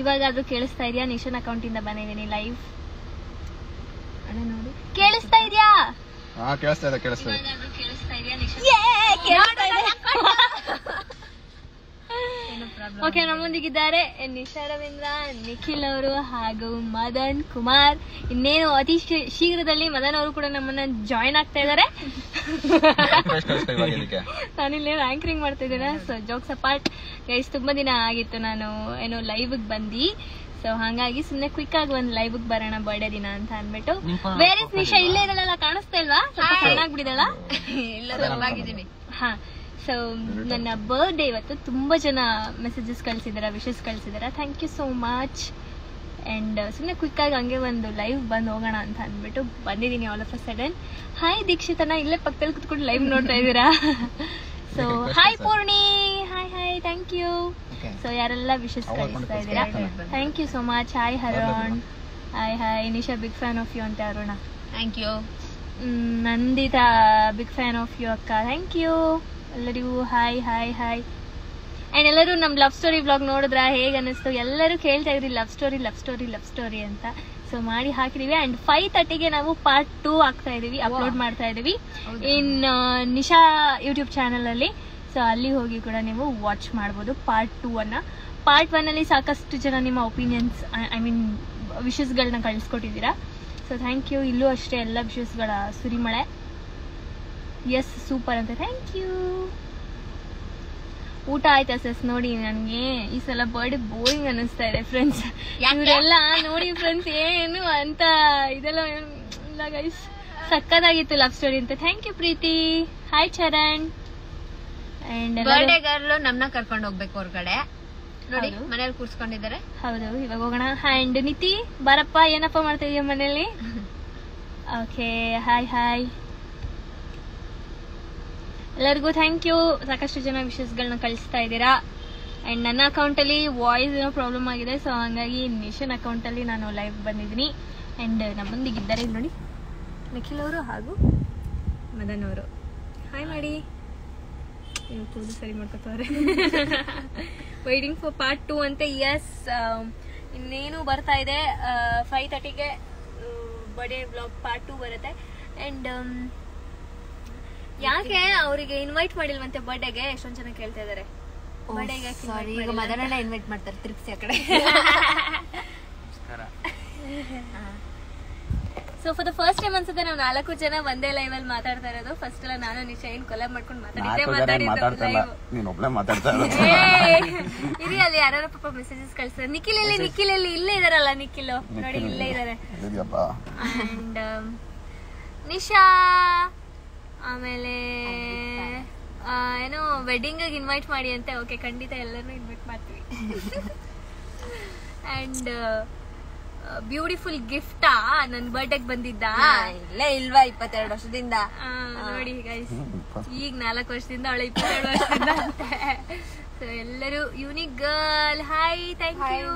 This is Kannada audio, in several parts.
ಇವಾಗಾದ್ರೂ ಕೇಳಿಸ್ತಾ ಇದೆಯಾ? ನಿಶನ್ ಅಕೌಂಟ್ ಇಂದ ಬಂದಿದ್ದೀನಿ ಲೈವ್. ನೋಡಿ ಕೇಳಿಸ್ತಾ ಇದೆಯಾ? ಓಕೆ, ನಮ್ಮೊಂದಿಗಿದ್ದಾರೆ ನಿಶಾ ರವೀಂದ್ರ, ನಿಖಿಲ್ ಅವರು ಹಾಗೂ ಮದನ್ ಕುಮಾರ್. ಇನ್ನೇನು ಅತಿ ಶೀಘ್ರದಲ್ಲಿ ಮದನ್ ಅವರು ಕೂಡ ನಮ್ಮನ್ನ ಜಾಯಿನ್ ಆಗ್ತಾ ಇದ್ದಾರೆ. ನಾನಿಲ್ಲೇನು ಆಂಕರಿಂಗ್ ಮಾಡ್ತಾ ಇದ್ದೇನೆ. ಸೊ ಜೋಕ್ಸ್ ಅಪಾರ್ಟ್ ಗೈಸ್, ತುಂಬಾ ದಿನ ಆಗಿತ್ತು ನಾನು ಏನೋ ಲೈವ್ ಬಂದಿ. ಸೊ ಹಾಗಾಗಿ ಸುಮ್ನೆ ಕ್ವಿಕ್ ಆಗಿ ಒಂದ್ ಲೈವ್ ಬರೋಣ ಬರ್ಡೇ ದಿನ ಅಂತ ಅನ್ಬಿಟ್ಟು. Where is Nisha? ಇಲ್ಲೇ ಇರಲ್ಲ, ಕಾಣಿಸ್ತಾ ಇಲ್ವಾ? ಸ್ವಲ್ಪ ಸಣ್ಣಾಗ್ಬಿಡಿದಲ್ಲ. ಹಾ, ಸೊ ನನ್ನ ಬರ್ಡೇ ಇವತ್ತು ತುಂಬಾ ಜನ ಮೆಸೇಜಸ್ ಕಳ್ಸಿದಾರ, ವಿಶಸ್ ಕಳ್ಸಿದಾರ. Thank you so much. And ಸುಮ್ಮನೆ ಕ್ವಿಕ್ ಆಗಿ ಹಂಗೆ ಒಂದು ಲೈವ್ ಬಂದ್ ಹೋಗೋಣ ಅಂತ ಅಂದ್ಬಿಟ್ಟು ಬಂದಿದ್ದೀನಿ all of a sudden. Hi ದೀಕ್ಷಿತನ, ಇಲ್ಲೇ ಪಕ್ಕದಲ್ಲಿ ಕುತ್ಕೊಂಡು ಲೈವ್ ನೋಡ್ತಾ ಇದ್ದೀರಾ. So hi Poorni, hi hi, thank you. So ಯಾರೆಲ್ಲ ವಿಶಸ್ ಕಳಿಸ್ತಾ ಇದ್ದೀರಾ, thank you so much. Hi ಹರೋಣ್, hi hi. Nisha big fan of you ಅಂತ Aruna, thank you. Nandita big fan of you ಅಕ್ಕ, ಥ್ಯಾಂಕ್ ಯು. ಎಲ್ಲರಿಗೂ ಹಾಯ್ ಹಾಯ್ ಹಾಯ್. ಅಂಡ್ ಎಲ್ಲರೂ ನಮ್ ಲವ್ ಸ್ಟೋರಿ ವ್ಲಾಗ್ ನೋಡಿದ್ರ ಹೇಗ್ ಅನಿಸ್ತು? ಎಲ್ಲರೂ ಕೇಳ್ತಾ ಇದ್ರಿ love story love story love story ಅಂತ. ಸೊ ಮಾಡಿ ಹಾಕಿದೀವಿ. ಅಂಡ್ 5:30ಗೆ ನಾವು ಪಾರ್ಟ್ 2 ಆಗ್ತಾ ಇದೀವಿ, ಅಪ್ಲೋಡ್ ಮಾಡ್ತಾ ಇದೀವಿ ಇನ್ ನಿಶಾ ಯೂಟ್ಯೂಬ್ ಚಾನಲ್ ಅಲ್ಲಿ. ಸೊ ಅಲ್ಲಿ ಹೋಗಿ ಕೂಡ ನೀವು ವಾಚ್ ಮಾಡ್ಬೋದು ಪಾರ್ಟ್ 2 ಅನ್ನ. ಪಾರ್ಟ್ 1 ಅಲ್ಲಿ ಸಾಕಷ್ಟು ಜನ ನಿಮ್ಮ ಒಪಿನಿಯನ್ಸ್, ಐ ಮೀನ್ ವಿಶಸ್ಗಳನ್ನ ಕಳಿಸ್ಕೊಟ್ಟಿದ್ದೀರಾ. So thank you. ಇಲ್ಲೂ ಅಷ್ಟೇ ಎಲ್ಲ ವಿಶಸ್ಗಳ ಸುರಿಮಳೆ. ಎಸ್ ಸೂಪರ್ ಅಂತ, ಥ್ಯಾಂಕ್ ಯು. ಊಟ ಆಯ್ತಾ ಸಸ್? ನೋಡಿ ನನ್ಗೆ ಈ ಸಲ ಬರ್ಡೇ ಬೋರಿಂಗ್ ಅನಿಸ್ತಾ ಇದೆ ಫ್ರೆಂಡ್ಸ್. ಇವರೆಲ್ಲ ನೋಡಿ ಫ್ರೆಂಡ್ಸ್, ಏನು ಅಂತ ಇದೆಲ್ಲ ಇಲ್ಲ ಗೈಸ್. ಸಕ್ಕದಾಗಿತ್ತು ಲವ್ ಸ್ಟೋರಿ ಅಂತ. Thank you Preethi. Hi Charan. And birthday girl ನಮ್ನ ಕರ್ಕೊಂಡು ಹೋಗ್ಬೇಕು ಹೊರಗಡೆ. ನೋಡಿ ಮನೇಲಿ ಕೂರ್ಸ್ಕೊಂಡಿದ್ದಾರೆ. ಹೌದು, ಇವಾಗ ಹೋಗೋಣ. ಅಂಡ್ ನಿತಿ ಬಾರಪ್ಪ, ಏನಪ್ಪ ಮಾಡ್ತಾ ಇದೀಯ ಮನೇಲಿ? ಓಕೆ, ಹಾಯ್ ಹಾಯ್ ಎಲ್ಲರಿಗೂ. Thank you. ಸಾಕಷ್ಟು ಜನ ವಿಶಸ್ಗಳನ್ನ ಕಳಿಸ್ತಾ ಇದ್ದೀರಾ. ಅಂಡ್ ನನ್ನ ಅಕೌಂಟ್ ಅಲ್ಲಿ ವಾಯ್ಸ್ ಏನೋ ಪ್ರಾಬ್ಲಮ್ ಆಗಿದೆ. ಸೊ ಹಂಗಾಗಿ ನಿಶನ್ ಅಕೌಂಟ್ ಅಲ್ಲಿ ನಾನು ಲೈವ್ ಬಂದಿದ್ದೀನಿ. ಅಂಡ್ ನಮ್ಮೊಂದಿಗಿದ್ದಾರೆ ಇಲ್ಲಿ ನೋಡಿ ನಿಖಿಲ್ ಅವರು ಹಾಗೂ ಮದನ್ ಅವರು. ಹಾಯ್ ಮಾಡಿ. ಕೂದು ಸರಿ ಮಾಡ್ಕೊತವ್ರೆ. ವೈಟಿಂಗ್ ಫಾರ್ ಪಾರ್ಟ್ 2 ಅಂತೆ. ಎಸ್, ಇನ್ನೇನು ಬರ್ತಾ ಇದೆ. 5:30ಗೆ ಬರ್ಡೇ ವ್ಲಾಗ್ ಪಾರ್ಟ್ 2 ಬರುತ್ತೆ. ಅಂಡ್ ಯಾಕೆ ಅವರಿಗೆ ಇನ್ವೈಟ್ ಮಾಡಿಲ್ವಂತೆ ಬರ್ಡೇಗೆ? ಎಷ್ಟೊಂದ್ ಜನ ಕೇಳ್ತಾ ಇದಾರೆ. ಬರ್ಡೇಗೆ ಈಗ ಮದನಣ್ಣ ಇನ್ವೈಟ್ ಮಾಡ್ತಾರೆ, ತಿರ್ಗಿಸಿ ಆ ಕಡೆ. So for the first time ಅನ್ಸುತ್ತೆ ನಾವು 4 ಜನ ಒಂದೇ ಲೈವ್ ಅಲ್ಲಿ ಮಾತಾಡ್ತಾ ಇರೋದು. ಫಸ್ಟ್ ಎಲ್ಲ ನಾನು ನಿಶಾ ಏನ್ ಕೊಲಾಬ್ ಮಾಡ್ಕೊಂಡು ಇರಿ. ಅಲ್ಲಿ ಯಾರು ಪಾಪ ಮೆಸೇಜಸ್ ಕಳ್ಸ್ತಾರೆ. ನಿಖಿಲ್ ಎಲ್ಲಿ? ನಿಖಿಲ್ ಎಲ್ಲಿ? ಇಲ್ಲೇ ಇದಾರಲ್ಲ ನಿಖಿಲ್, ನೋಡಿ ಇಲ್ಲೇ ಇದಾರೆ. ಅಂಡ್ ನಿಶಾ ಆಮೇಲೆ ಏನೋ ವೆಡ್ಡಿಂಗ್ ಇನ್ವೈಟ್ ಮಾಡಿ ಅಂತೆ. ಓಕೆ, ಖಂಡಿತ ಎಲ್ಲರೂ ಇನ್ವೈಟ್ ಮಾಡ್ತೀವಿ. ಅಂಡ್ ಬ್ಯೂಟಿಫುಲ್ ಗಿಫ್ಟಾ ನನ್ ಬರ್ಡೇಗ್ ಬಂದಿದ್ದ? ಇಲ್ಲೇ ಇಲ್ವಾ, 22 ವರ್ಷದಿಂದ. ನೋಡಿ ಗೈಸ್, ಈಗ 4 ವರ್ಷದಿಂದ, ಅವಳು 22 ವರ್ಷದಿಂದ ಅಂತೆ. ಸೊ ಎಲ್ಲರೂ unique girl. Hi, thank you.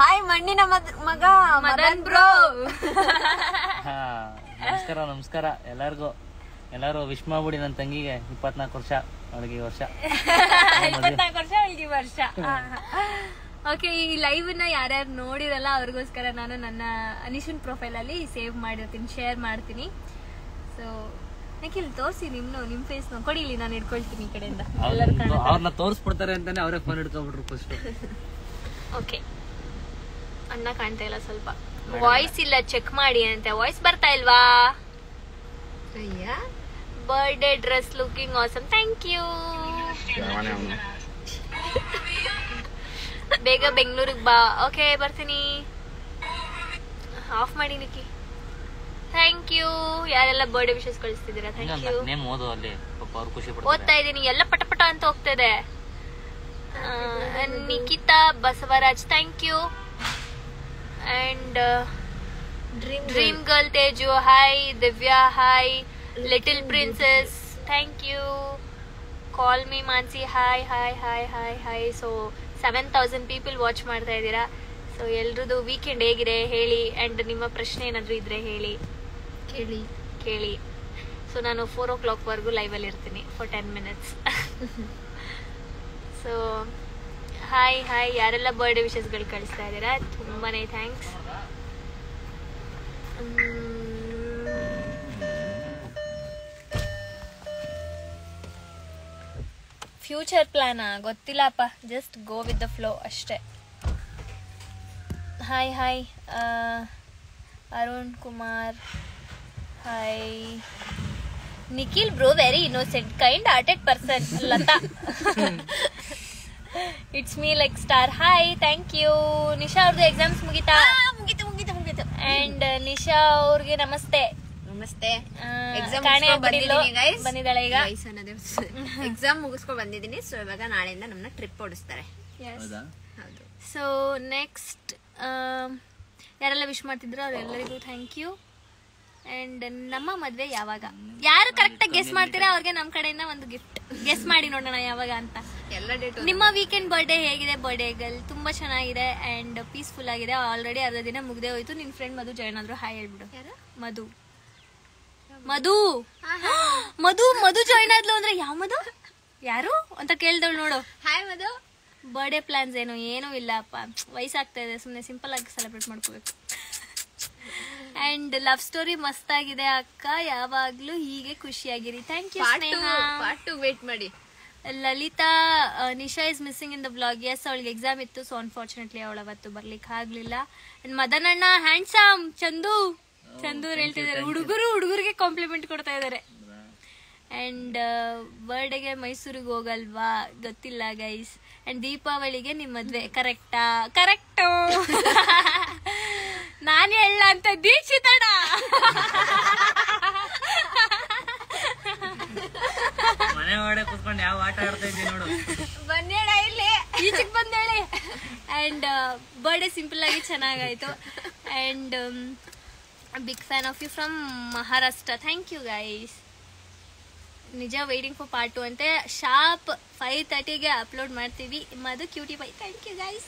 Hi ಮಣ್ಣಿನ ಮಗ ಮದನ್ ಬ್ರೋ. ನಮಸ್ಕಾರ ನಮಸ್ಕಾರ ಎಲ್ಲಾರ್ಗು. ಎಲ್ಲಾರು ವಿಶ್ ಮಾಡ್ಬಿಡಿ ನನ್ನ ತಂಗಿಗೆ. 24 ವರ್ಷ, ಅವಳಿಗೆ ಈ ವರ್ಷ. 24 ವರ್ಷ, ಅವಳಿಗೆ ಈ ವರ್ಷ. ಓಕೆ, ಈ ಲೈವ್ ನ ಯಾರ್ಯಾರು ನೋಡಿರಲ್ಲ ಅವ್ರಿಗೋಸ್ಕರ ನಾನು ನನ್ನ ನಿಶನ್ ಪ್ರೊಫೈಲ್ ಅಲ್ಲಿ ಸೇವ್ ಮಾಡಿರ್ತೀನಿ, ಶೇರ್ ಮಾಡ್ತೀನಿ. ಸೊ ನಿಖಿಲ್ ತೋರಿಸಿ ನಿಮ್ ಫೇಸ್ ಕೊಡಿ, ಇಲ್ಲಿ ನಾನು ಇಟ್ಕೊಳ್ತೀನಿ ಈ ಕಡೆಯಿಂದ. ಅವ್ರನ್ನ ತೋರಿಸ್ಬಿಡ್ತಾರೆ ಅಂತಾನೆ ಅವರೇ ಫೋನ್ ಹಿಡ್ಕೊಂಡ್ಬಿಟ್ರು ಫಸ್ಟ್. ಓಕೆ, ಅನ್ನ ಕಾಣ್ತಾ ಇಲ್ಲ, ಸ್ವಲ್ಪ ವಾಯ್ಸ್ ಇಲ್ಲ, ಚೆಕ್ ಮಾಡಿ ಅಂತ. ವಾಯ್ಸ್ ಬರ್ತಾ ಇಲ್ವಾ? Birthday dress looking awesome, thank you. ಬೇಗ ಬೆಂಗಳೂರಿಗೆ ಬಾ. ಓಕೆ, ಬರ್ತೀನಿ. ಆಫ್ ಮಾಡಿ ನಿಕ್ಕಿ. Thank you. ಯಾರೆಲ್ಲ ಬರ್ಡೇ ವಿಶಸ್ ಕಳಿಸ್ತಿದ್ದೀರಾ? Thank you. ಓದ್ತಾ ಇದ್ದೀನಿ, ಎಲ್ಲ ಪಟಪಟ ಅಂತ ಹೋಗ್ತಿದೆ. Nikhita Basavaraj, thank you. And dream girl Teju, hi. Divya, hi. Little princess, thank you. Call me Mansi, hi hi hi hi hi. So 7,000 people watch ಮಾಡ್ತಾ ಇದ್ದೀರಾ. ಸೊ ಎಲ್ರದ್ದು ವೀಕೆಂಡ್ ಹೇಗಿದೆ ಹೇಳಿ. ಅಂಡ್ ನಿಮ್ಮ ಪ್ರಶ್ನೆ ಏನಾದ್ರು ಇದ್ರೆ ಹೇಳಿ, ಕೇಳಿ. ಸೊ ನಾನು 4 o'clock ವರೆಗೂ ಲೈವ್ ಅಲ್ಲಿ ಇರ್ತೀನಿ for 10 minutes. So hi hi, ಯಾರೆಲ್ಲ ಬರ್ಡೇ ವಿಶಸ್ಗಳು ಕಳಿಸ್ತಾ ಇದ್ದೀರಾ ತುಂಬಾನೇ ಥ್ಯಾಂಕ್ಸ್. ಫ್ಯೂಚರ್ ಪ್ಲಾನಾ ಗೊತ್ತಿಲ್ಲಪ್ಪ, just go with the flow ಅಷ್ಟೇ. Hi hi Arun Kumar, hi Nikhil bro, very innocent kind hearted person. Lata it's me like star, hi thank you. Nisha ಅವ್ರದ್ದು ಎಕ್ಸಾಮ್ಸ್ ಮುಗಿತಾ? ಮುಗೀತು. ಅಂಡ್ ನಿಶಾ ಅವ್ರಿಗೆ ನಮಸ್ತೆ. ನಮಸ್ತೆ. ಬಂದಿದ್ದಾಳೆ ಈಗ. ಎಕ್ಸಾಮ್ ಮುಗಿಸ್ಕೊಂಡು ಬಂದಿದ್ದೀನಿ. ಸೊ ಇವಾಗ ನಾಳೆಯಿಂದ ನಮ್ಮನ್ನ ಟ್ರಿಪ್ ಓಡಿಸ್ತಾರೆ. ಹೌದು. ಸೊ ನೆಕ್ಸ್ಟ್ ಯಾರೆಲ್ಲ ವಿಶ್ ಮಾಡ್ತಿದ್ರು ಅವರೆಲ್ಲರಿಗೂ ಥ್ಯಾಂಕ್ ಯು. ಅಂಡ್ ನಮ್ಮ ಮದ್ವೆ ಯಾವಾಗ? ಯಾರು ಕರೆಕ್ಟಾಗಿ ಗೆಸ್ ಮಾಡ್ತೀರಾ ಅವ್ರಿಗೆ ನಮ್ಮ ಕಡೆಯಿಂದ ಒಂದು ಗಿಫ್ಟ್. ಗೆಸ್ ಮಾಡಿ ನೋಡೋಣ ಯಾವಾಗ ಅಂತ. ಎಲ್ಲ ಡೇಟ್. ನಿಮ್ಮ ವೀಕೆಂಡ್ ಬರ್ಡೇ ಹೇಗಿದೆ? ಬರ್ಡೇ ಗರ್ಲ್ ತುಂಬಾ ಚೆನ್ನಾಗಿದೆ ಅಂಡ್ ಪೀಸ್ಫುಲ್ ಆಗಿದೆ. ಆಲ್ರೆಡಿ ಅರ್ಧ ದಿನ ಮುಗ್ದೇ ಹೋಯ್ತು. ನಿನ್ ಫ್ರೆಂಡ್ ಮಧು ಜಾಯ್ನ್ ಆದ್ರು. ಹಾಯ್ ಹೇಳ್ಬಿಡು. ಮಧು ಜಾಯ್ನ್ ಆದ್ಲು ಅಂದ್ರೆ ಯಾವ ಮಧು ಯಾರು ಅಂತ ಕೇಳ್ದವಳು ನೋಡು. ಹಾಯ್ ಮಧು. ಬರ್ಡೇ ಪ್ಲಾನ್ಸ್ ಏನೂ ಇಲ್ಲಪ್ಪ, ವಯಸ್ಸಾಗ್ತಾ ಇದೆ, ಸುಮ್ನೆ ಸಿಂಪಲ್ ಆಗಿ ಸೆಲೆಬ್ರೇಟ್ ಮಾಡ್ಕೋಬೇಕು. ಅಂಡ್ ಲವ್ ಸ್ಟೋರಿ ಮಸ್ತ್ ಆಗಿದೆ ಅಕ್ಕ, ಯಾವಾಗ್ಲೂ ಹೀಗೆ ಖುಷಿಯಾಗಿರಿ. Thank you. ಪಾರ್ಟ್ 2 ವೇಟ್ ಮಾಡಿ. Lalita, Nisha is missing in the blog. Yes, ಅವಳಿಗೆ ಎಕ್ಸಾಮ್ ಇತ್ತು, ಸೊ ಅನ್ಫಾರ್ಚುನೇಟ್ಲಿ ಅವಳು ಅವತ್ತು ಬರ್ಲಿಕ್ಕೆ ಆಗ್ಲಿಲ್ಲ. And ಮದನಣ್ಣ handsome. ಚಂದು ಹೇಳ್ತಿದ್ದಾರೆ. ಹುಡುಗರಿಗೆ ಕಾಂಪ್ಲಿಮೆಂಟ್ ಕೊಡ್ತಾ ಇದಾರೆ. ಅಂಡ್ ಬರ್ಡೇಗೆ ಮೈಸೂರಿಗೆ ಹೋಗಲ್ವಾ? ಗೊತ್ತಿಲ್ಲ ಗೈಸ್. ಅಂಡ್ ದೀಪಾವಳಿಗೆ ನಿಮ್ ಮದ್ವೆ ಕರೆಕ್ಟಾ? ಕರೆಕ್ಟು. ನಾನು ಹೇಳ ಅಂತ ದೀಕ್ಷಿತಡ ಮನೆ ಒಳಗಡೆ ಕೂತ್ಕೊಂಡು ಯಾವ ಆಟ ಆಡ್ತಾ ಇದ್ದೀನಿ ನೋಡು. ಬಂದೇಳ ಇಲ್ಲಿ ಈಚೆಗೆ ಬಂದೇಳಿ. ಅಂಡ್ ಬರ್ಡೇ ಸಿಂಪಲ್ ಆಗಿ ಚೆನ್ನಾಗಾಯ್ತು. And big fan of you from Maharashtra. Thank you guys. ನಿಜ ವೇಟಿಂಗ್ ಫಾರ್ ಪಾರ್ಟ್ 2 ಅಂತೆ. ಶಾರ್ಪ್ 5:30ಗೆ ಅಪ್ಲೋಡ್ ಮಾಡ್ತೀವಿ. Madhu cutie bye. Thank you guys.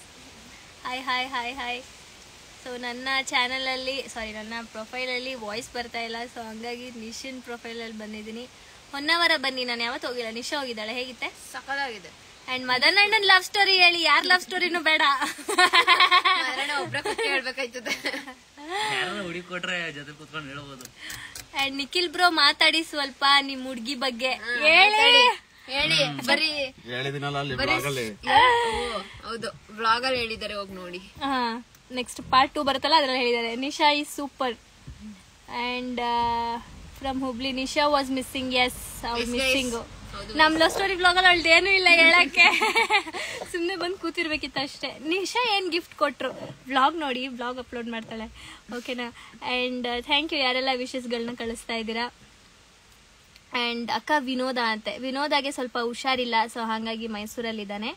Hi. So ನನ್ನ ಚಾನಲಲ್ಲಿ ನನ್ನ ಪ್ರೊಫೈಲಲ್ಲಿ ವಾಯ್ಸ್ ಬರ್ತಾ ಇಲ್ಲ, ಸೊ ಹಂಗಾಗಿ ನಿಶಿನ್ ಪ್ರೊಫೈಲಲ್ಲಿ ಬಂದಿದ್ದೀನಿ. ಹೊನ್ನಾವರ ಬನ್ನಿ. ನಾನು ಯಾವತ್ತು ಹೋಗಿಲ್ಲ. ನಿಶಾ ಹೋಗಿದ್ದಾಳೆ. ಹೇಗಿತ್ತೆ? ಸಕಲಾಗಿದೆ. ಅಂಡ್ ಮದನ್ ಅಣ್ಣನ್ ಲವ್ ಸ್ಟೋರಿ ಹೇಳಿ. ಯಾರ್ ಲವ್ ಸ್ಟೋರಿನೂ ಬೇಡ, ಒಬ್ರ ಹೇಳ್ಬೇಕಾಯ್ತದೆ. ಹುಡುಗಿ ಕೊಟ್ರೆ ಜೊತೆ ಕೂತ್ಕೊಂಡು ಹೇಳ್ಬೋದು. ಅಂಡ್ ನಿಖಿಲ್ ಬ್ರೋ ಮಾತಾಡಿ ಸ್ವಲ್ಪ ನಿಮ್ ಹುಡ್ಗಿ ಬಗ್ಗೆ ಹೇಳಿ. ಬರೀ ಹೇಳಿದಿನಲ್ಲ. ಹೌದು, ವ್ಲಾಗ್ ಅಲ್ಲಿ ಹೇಳಿದ್ದಾರೆ, ಹೋಗಿ ನೋಡಿ. ನೆಕ್ಸ್ಟ್ ಪಾರ್ಟ್ 2 ಬರುತ್ತಲ್ಲ, ಅದ್ರಲ್ಲಿ ಹೇಳಿದ್ದಾರೆ. Nisha is super. And from Hubli, Nisha was missing. Yes, ಅವ್ಳು ಮಿಸ್ಸಿಂಗ್. ನಮ್ ಲವ್ ಸ್ಟೋರಿ ಬ್ಲಾಗ್ ಅಲ್ಲಿ ಅವಳ್ದು ಏನೂ ಇಲ್ಲ ಹೇಳಕ್ಕೆ. ಸುಮ್ನೆ ಬಂದು ಕೂತಿರ್ಬೇಕಿತ್ತು ಅಷ್ಟೇ. ನಿಶಾ ಏನ್ ಗಿಫ್ಟ್ ಕೊಟ್ರು ವ್ಲಾಗ್ ನೋಡಿ, ವ್ಲಾಗ್ ಅಪ್ಲೋಡ್ ಮಾಡ್ತಾಳೆ. ಓಕೆನಾ? ಅಂಡ್ ಥ್ಯಾಂಕ್ ಯು ಯಾರೆಲ್ಲ ವಿಶಸ್ಗಳನ್ನ ಕಳಿಸ್ತಾ ಇದ್ದೀರಾ. ಅಂಡ್ ಅಕ್ಕ ವಿನೋದ ಅಂತೆ. ವಿನೋದಾಗೆ ಸ್ವಲ್ಪ ಹುಷಾರಿಲ್ಲ, ಸೊ ಹಾಗಾಗಿ ಮೈಸೂರಲ್ಲಿದ್ದಾನೆ.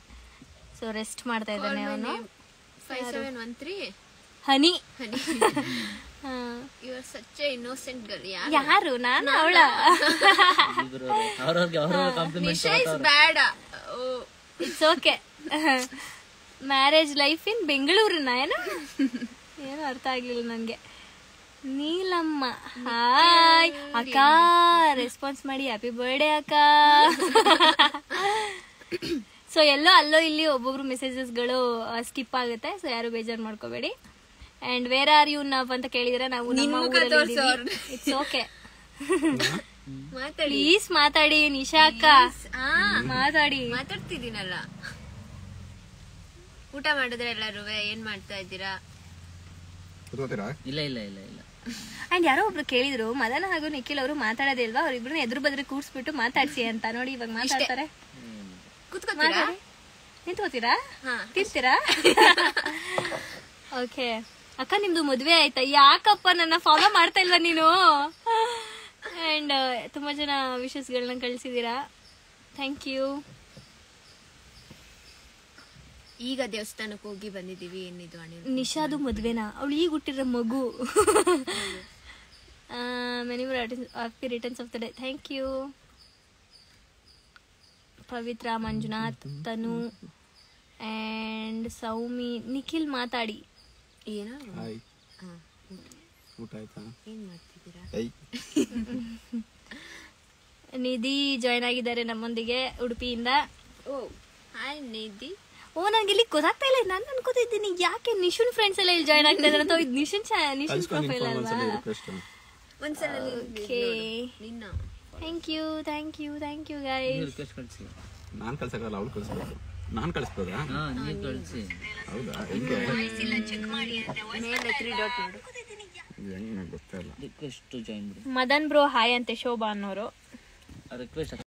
ಸೊ ರೆಸ್ಟ್ ಮಾಡ್ತಾ ಇದ್ದಾನೆ ಅವನು. 5713 honey. You are such a innocent girl. ಯಾರು? ನಾನು ಅವಳ? Nisha is bad. It's okay. Marriage life in ಬೆಂಗಳೂರಿನ ಏನು ಅರ್ಥ ಆಗ್ಲಿಲ್ಲ ನನ್ಗೆ. ನೀಲಮ್ಮ, ಹಾಯ್ ಅಕ್ಕ, ರೆಸ್ಪಾನ್ಸ್ ಮಾಡಿ. ಹ್ಯಾಪಿ ಬರ್ಡೇ ಅಕ್ಕ. ಸೊ ಅಲ್ಲೋ ಇಲ್ಲಿ ಒಬ್ಬೊಬ್ರು ಮೆಸೇಜಸ್ಗಳು ಸ್ಕಿಪ್ ಆಗುತ್ತೆ, ಸೊ ಯಾರು ಬೇಜಾರು ಮಾಡ್ಕೋಬೇಡಿ. ಅಂಡ್ ವೇರ್ ಆರ್ ಯು ನವ್ ಅಂತ ಕೇಳಿದ್ರೆ ನಾವು ಇಟ್ಸ್ ಓಕೆ. ಪ್ಲೀಸ್ ಮಾತಾಡಿ ನಿಶಾ ಅಕ್ಕ, ಮಾತಾಡ್ತಿದ್ದೀನಲ್ಲ. ಊಟ ಮಾಡಿದ್ರೆ ಎಲ್ಲರೂ ಏನ್ ಮಾಡ್ತಾ ಇದ್ದೀರಾ? ಇಲ್ಲ. ಅಂಡ್ ಯಾರೋ ಒಬ್ರು ಕೇಳಿದ್ರು, ಮದನ ಹಾಗೂ ನಿಖಿಲ್ ಅವರು ಮಾತಾಡೋದೇ ಇಲ್ವಾ? ಅವ್ರಿಬ್ರು ಎದುರು ಬದ್ರೆ ಕೂರ್ಸ್ಬಿಟ್ಟು ಮಾತಾಡ್ಸಿ ಅಂತ. ನೋಡಿ ಇವಾಗ ಮಾತಾಡ್ತಾರೆ. ನಿಂತ್ಕೋತೀರಾ? ತಿಂತೀರಾ? ಓಕೆ ಅಕ್ಕ, ನಿಮ್ದು ಮದ್ವೆ ಆಯ್ತಾ? ಯಾಕಪ್ಪ ನನ್ನ ಫಾಲೋ ಮಾಡ್ತಾ ಇಲ್ವಾ ನೀನು? ಅಂಡ್ ತುಂಬಾ ಜನ ವಿಶಸ್ಗಳನ್ನ ಕಳಿಸಿದೀರಾ. Thank you. ಈಗ ದೇವಸ್ಥಾನಕ್ಕೆ ಹೋಗಿ ಬಂದಿದೀವಿ. ಏನಿದು ನಿಶಾದು ಮದ್ವೆನಾ? ಅವಳು ಈಗ ಹುಟ್ಟಿರೋ ಮಗು. Many happy returns of the day. Thank you. Pavitra, Manjunath, Tanu and Soumi. Nikhil ಮಾತಾಡಿ. ಏನ್ ಮಾಡ್ತಿದ್ದೀರಾ? ನಿಧಿ ಜಾಯ್ನ್ ಆಗಿದ್ದಾರೆ ನಮ್ಮೊಂದಿಗೆ ಉಡುಪಿಯಿಂದ. ಹಾಯ್ ನಿಧಿ. ಓ ನನಗೆ ಇಲ್ಲಿ ಗೊತ್ತಾಗ್ತಾ ಇಲ್ಲ. ನಾನು ಅನ್ಕೋತಿದ್ದೀನಿ ಯಾಕೆ ನಿಶುನ್ ಫ್ರೆಂಡ್ಸ್ ಎಲ್ಲ ಇಲ್ಲಿ ಜಾಯ್ನ್ ಆಗ್ತಾ ಇದ್ದಾರೆ ಅಂತ. ಇದು ನಿಶುನ್ ಪ್ರೊಫೈಲ್ ಅಲ್ವಾ? ಒಂದ್ಸಲ ಓಕೆ, ಥ್ಯಾಂಕ್ ಯು ಗೈಸ್. ನಾನ್ ಕಳ್ಸಕ್ಕಲ್ಲ, ಅವ್ಳು ಕಳ್ಸ್ಬೇಕು. ನಾನ್ ಕಳಿಸ್ಬೋದಾ? ನೀವ್ ಕಳ್ಸಿ. ಹೌದಾ? ಹೆಂಗೆ ಮೇಲೆ 3 ಡಾಟ್ ನೋಡು. ಹೆಂಗ್ ನಂಗೆ ಗೊತ್ತಿಲ್ಲ. ರಿಕ್ವೆಸ್ಟ್ ಜಾಯಿನ್ ಬಿಡಿ. ಮದನ್ ಬ್ರೋ ಹಾಯ್ ಅಂತೆ ಶೋಭಾ ಅನ್ನೋರು. ರಿಕ್ವೆಸ್ಟ್